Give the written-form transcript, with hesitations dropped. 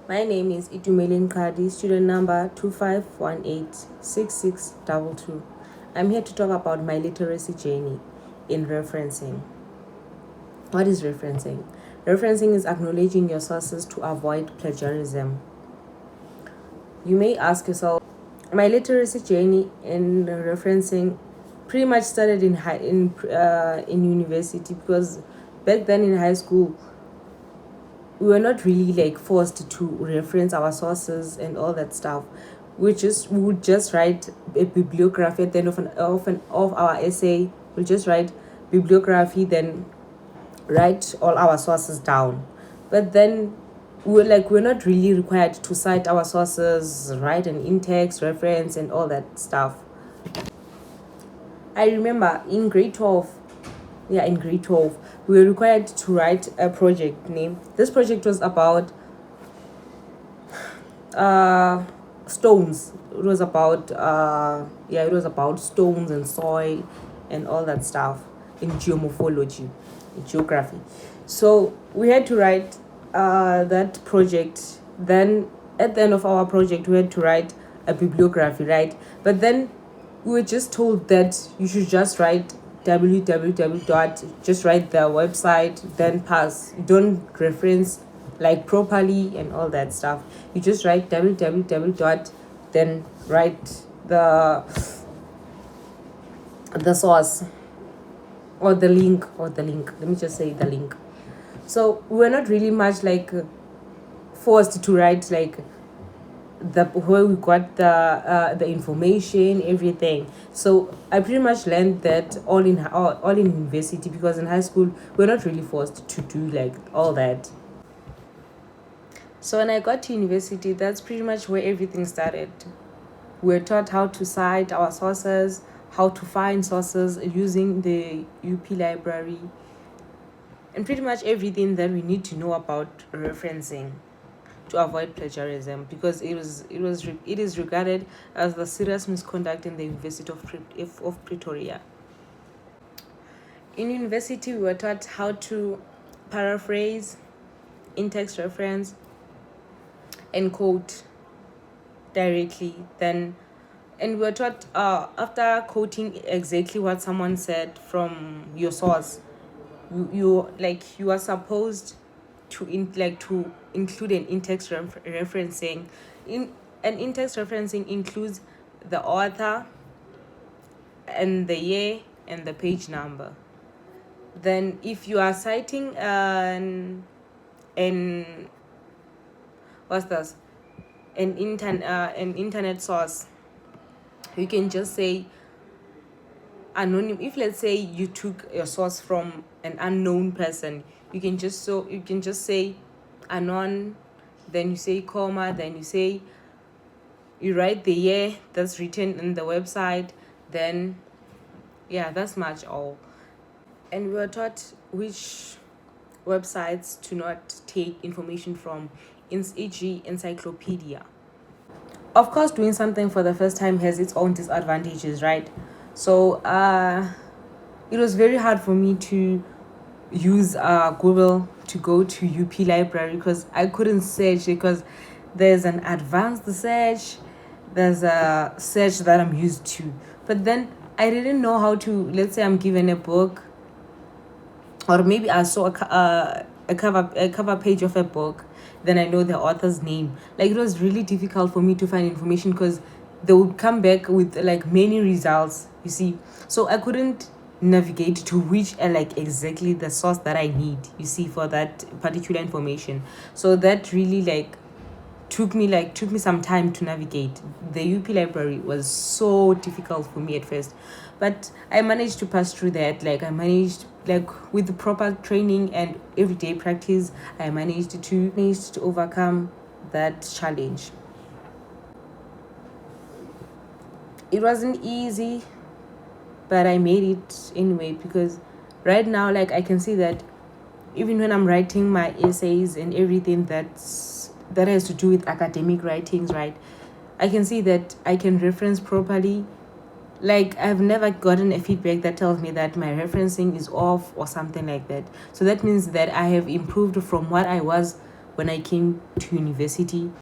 My name is Itumelin Kadi, student number 25186622. I'm here to talk about my literacy journey in referencing. What is referencing? Referencing is acknowledging your sources to avoid plagiarism. You may ask yourself, my literacy journey in referencing pretty much started in university, because back then in high school we were not really like forced to reference our sources and all that stuff. We would just write a bibliography at the end of our essay. We'll just write bibliography, then write all our sources down. But then we're not really required to cite our sources, write an in-text reference and all that stuff. I remember in grade 12, we were required to write a project name. This project was about stones. It was about stones and soil and all that stuff in geomorphology, in geography. So we had to write that project. Then at the end of our project we had to write a bibliography, right? But then we were just told that you should just write www dot, just write the website, then pass. You don't reference like properly and all that stuff. You just write www dot, then write the source or the link. Let me just say the link. So we're not really much like forced to write like the where we got the information, everything. So I pretty much learned that all in university, because in high school we're not really forced to do like all that. So when I got to university, that's pretty much where everything started. We're taught how to cite our sources, how to find sources using the UP library, and pretty much everything that we need to know about referencing to avoid plagiarism, because it is regarded as the serious misconduct in the University of Pretoria. In university, we were taught how to paraphrase, in-text reference, and quote directly. And we were taught, after quoting exactly what someone said from your source, you are supposed to include an in-text referencing. In-text referencing includes the author and the year and the page number. Then if you are citing an what's this an internet source, you can just say anonym. If let's say you took your source from an unknown person, you can just say anon, then you say comma, then you write the year that's written in the website. Then that's much all. And we were taught which websites to not take information from, e.g. encyclopedia. Of course, doing something for the first time has its own disadvantages, right? So it was very hard for me to use Google to go to UP library, because I couldn't search, because there's an advanced search, there's a search that I'm used to. But then I didn't know how to, let's say I'm given a book, or maybe I saw a cover page of a book, then I know the author's name. Like, it was really difficult for me to find information, because they would come back with like many results, you see. So I couldn't navigate to which like exactly the source that I need, you see, for that particular information. So that really took me some time to navigate. The UP library was so difficult for me at first, but I managed to pass through that. I managed, with the proper training and everyday practice, I managed to overcome that challenge. It wasn't easy, but I made it anyway, because right now, I can see that even when I'm writing my essays and everything that has to do with academic writings, right, I can see that I can reference properly. I've never gotten a feedback that tells me that my referencing is off or something like that. So that means that I have improved from what I was when I came to university.